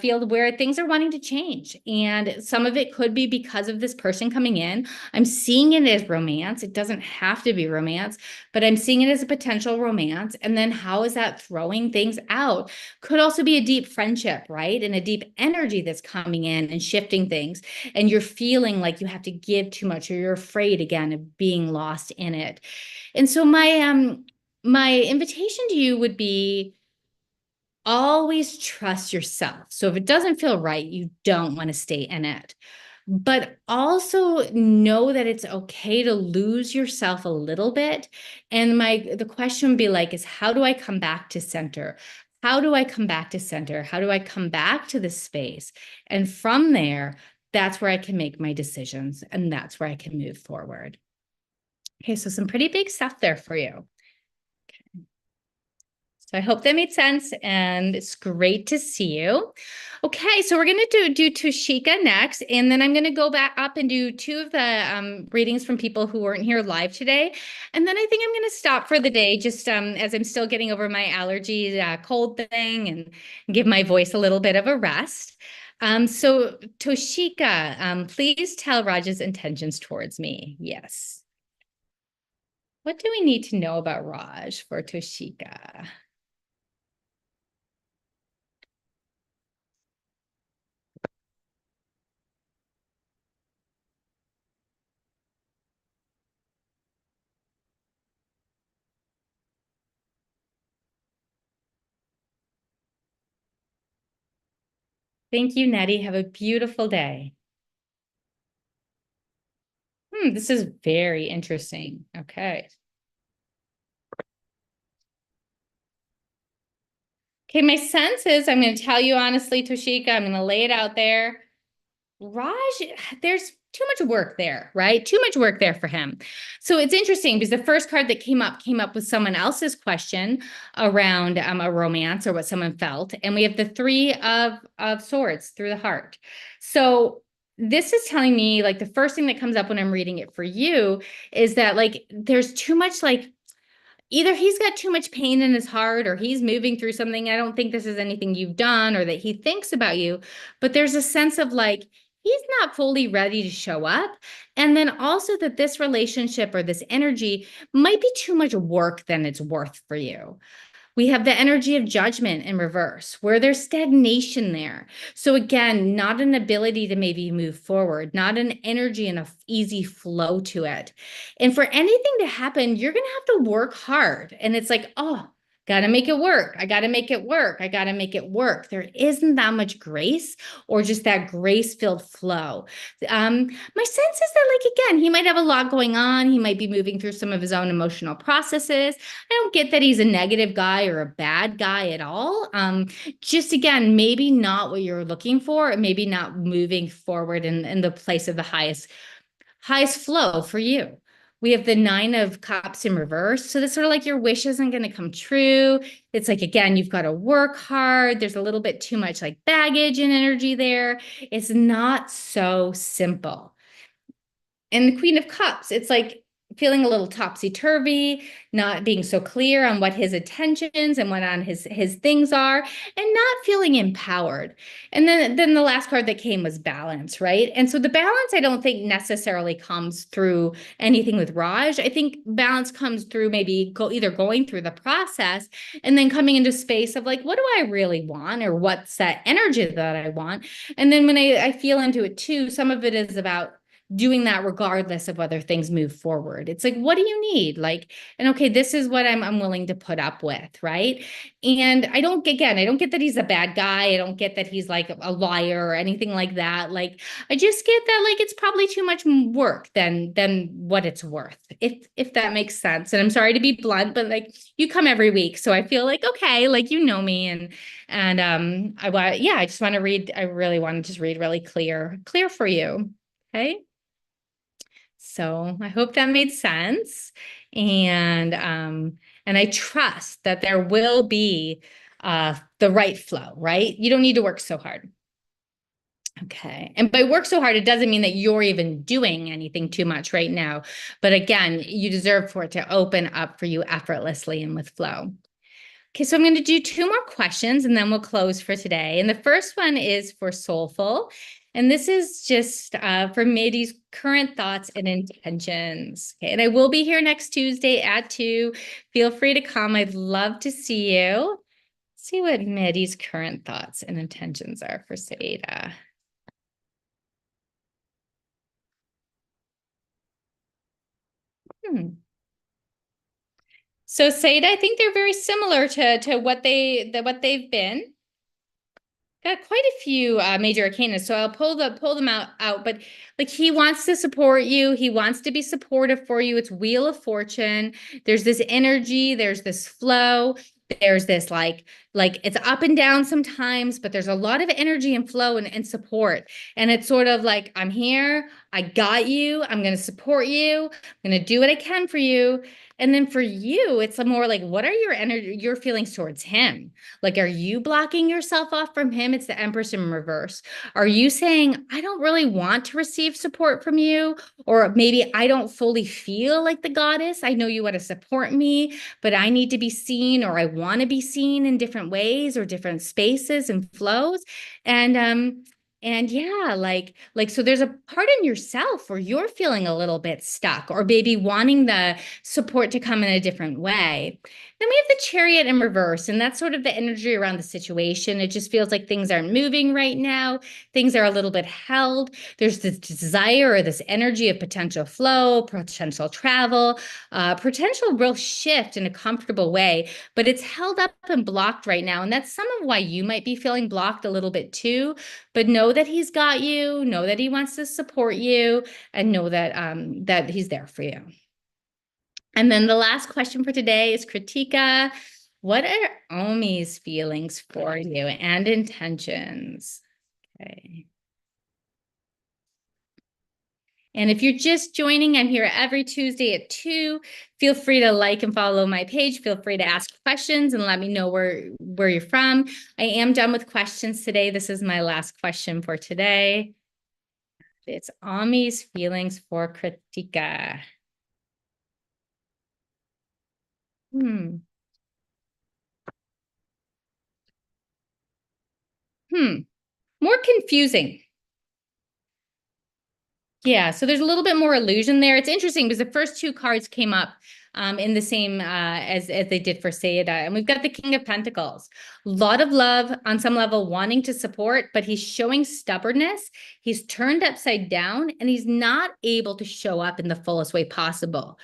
field where things are wanting to change. And some of it could be because of this person coming in. I'm seeing it as romance. It doesn't have to be romance, but I'm seeing it as a potential romance. And then how is that throwing things out? Could also be a deep friendship, right? And a deep energy that's coming in and shifting things. And you're feeling like you have to give too much, or you're afraid again of being lost in it. And so my invitation to you would be, always trust yourself. So if it doesn't feel right, you don't want to stay in it. But also know that it's okay to lose yourself a little bit. And the question would be like, is how do I come back to center? How do I come back to center? How do I come back to this space? And from there, that's where I can make my decisions and that's where I can move forward. Okay, so some pretty big stuff there for you. So I hope that made sense, and it's great to see you. Okay, so we're going to do Toshika next, and then I'm going to go back up and do two of the readings from people who weren't here live today. And then I think I'm going to stop for the day, just as I'm still getting over my allergy cold thing and give my voice a little bit of a rest. So Toshika, please tell Raj's intentions towards me. Yes. What do we need to know about Raj for Toshika? Thank you, Nettie. Have a beautiful day. This is very interesting. Okay. Okay, my sense is, I'm going to tell you honestly, Toshika, I'm going to lay it out there. Raj, there's too much work there, right? Too much work there for him. So it's interesting because the first card that came up with someone else's question around a romance or what someone felt, and we have the three of swords through the heart. So this is telling me, like, the first thing that comes up when I'm reading it for you is that, like, there's too much, like, either he's got too much pain in his heart or he's moving through something. I don't think this is anything you've done or that he thinks about you, but there's a sense of, like, he's not fully ready to show up. And then also that this relationship or this energy might be too much work than it's worth for you. We have the energy of judgment in reverse, where there's stagnation there. So again, not an ability to maybe move forward, not an energy and a easy flow to it. And for anything to happen, you're going to have to work hard. And it's like, oh, got to make it work. I got to make it work. I got to make it work. There isn't that much grace or just that grace-filled flow. My sense is that, like, again, he might have a lot going on. He might be moving through some of his own emotional processes. I don't get that he's a negative guy or a bad guy at all. Just again, maybe not what you're looking for, maybe not moving forward in the place of the highest flow for you. We have the Nine of Cups in reverse. So that's sort of like your wish isn't going to come true. It's like, again, you've got to work hard. There's a little bit too much like baggage and energy there. It's not so simple. And the Queen of Cups, it's like feeling a little topsy-turvy, not being so clear on what his intentions and what on his things are, and not feeling empowered. And then the last card that came was balance, right? And so the balance, I don't think necessarily comes through anything with Raj. I think balance comes through maybe either going through the process and then coming into space of, like, what do I really want, or what's that energy that I want? And then when I feel into it too, some of it is about doing that regardless of whether things move forward. It's like, what do you need? Like, and okay, this is what I'm willing to put up with, right? And I don't get that he's a bad guy. I don't get that he's like a liar or anything like that. Like, I just get that, like, it's probably too much work than what it's worth, if that makes sense. And I'm sorry to be blunt, but, like, you come every week, so I feel like, okay, like, you know me, and I just want to read. I really want to just read really clear for you. Okay. So I hope that made sense. And I trust that there will be the right flow, right? You don't need to work so hard. Okay. And by work so hard, it doesn't mean that you're even doing anything too much right now. But again, you deserve for it to open up for you effortlessly and with flow. Okay, so I'm going to do two more questions and then we'll close for today. And the first one is for Soulful. And this is just for Midi's current thoughts and intentions. Okay, and I will be here next Tuesday at 2. Feel free to come. I'd love to see you. See what Midi's current thoughts and intentions are for Saida. So Saida, I think they're very similar to what they've been. Got quite a few major arcana, so I'll pull them out. But, like, he wants to support you. He wants to be supportive for you. It's Wheel of Fortune. There's this energy. There's this flow. There's this like it's up and down sometimes, but there's a lot of energy and flow and support. And it's sort of like, I'm here. I got you. I'm going to support you. I'm going to do what I can for you. And then for you, it's more like, what are your feelings towards him? Like, are you blocking yourself off from him? It's the Empress in reverse. Are you saying, I don't really want to receive support from you? Or maybe I don't fully feel like the goddess. I know you want to support me, but I need to be seen, or I want to be seen in different ways or different spaces and flows. And yeah, so there's a part in yourself where you're feeling a little bit stuck, or maybe wanting the support to come in a different way. Then we have the Chariot in reverse, and that's sort of the energy around the situation. It just feels like things aren't moving right now. Things are a little bit held. There's this desire or this energy of potential flow, potential travel, potential real shift in a comfortable way, but it's held up and blocked right now. And that's some of why you might be feeling blocked a little bit too. But know that he's got you, know that he wants to support you, and know that he's there for you. And then the last question for today is Kritika. What are Omi's feelings for you and intentions? Okay. And if you're just joining, I'm here every Tuesday at 2. Feel free to like and follow my page. Feel free to ask questions and let me know where you're from. I am done with questions today. This is my last question for today. It's Ami's feelings for Kritika. Hmm. More confusing. Yeah, so there's a little bit more illusion there. It's interesting because the first two cards came up in the same as they did for Sayada. And we've got the King of Pentacles. A lot of love on some level, wanting to support, but he's showing stubbornness. He's turned upside down and he's not able to show up in the fullest way possible.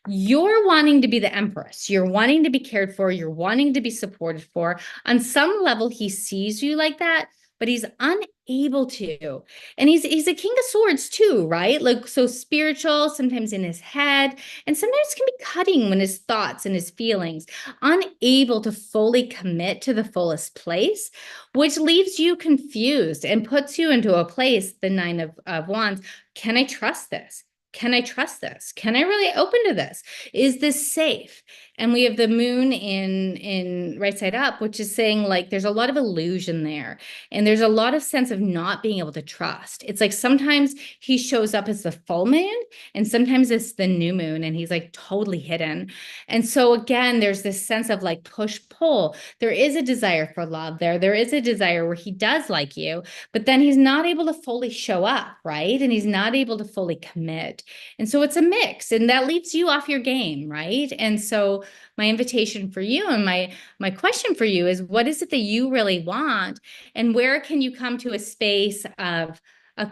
You're wanting to be the empress. You're wanting to be cared for. You're wanting to be supported for. On some level, he sees you like that, but he's unable to. And he's a king of swords too, right? Like, so spiritual, sometimes in his head, and sometimes can be cutting when his thoughts and his feelings, unable to fully commit to the fullest place, which leaves you confused and puts you into a place, the Nine of Wands. Can I trust this? Can I trust this? Can I really open to this? Is this safe? And we have the moon in right side up, which is saying like there's a lot of illusion there. And there's a lot of sense of not being able to trust. It's like sometimes he shows up as the full moon and sometimes it's the new moon and he's like totally hidden. And so again, there's this sense of like push pull. There is a desire for love there. There is a desire where he does like you, but then he's not able to fully show up, right? And he's not able to fully commit. And so it's a mix and that leaves you off your game, right? And so my invitation for you and my question for you is what is it that you really want and where can you come to a space of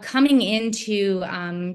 coming into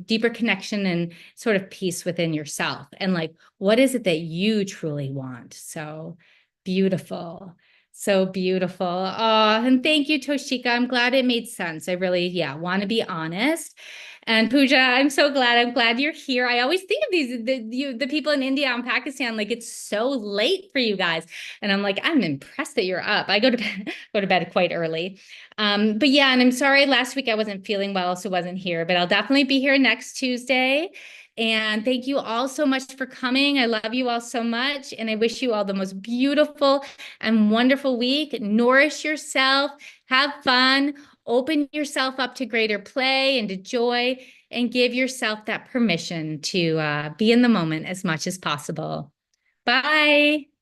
deeper connection and sort of peace within yourself and like what is it that you truly want? So beautiful. So beautiful. Oh, and thank you, Toshika. I'm glad it made sense. I really, yeah, want to be honest. And Pooja, I'm so glad. I'm glad you're here. I always think of the people in India and Pakistan, like it's so late for you guys. And I'm like, I'm impressed that you're up. I go to bed, go to bed quite early. But yeah, and I'm sorry last week I wasn't feeling well, so wasn't here, but I'll definitely be here next Tuesday. And thank you all so much for coming. I love you all so much. And I wish you all the most beautiful and wonderful week. Nourish yourself, have fun, open yourself up to greater play and to joy, and give yourself that permission to be in the moment as much as possible. Bye.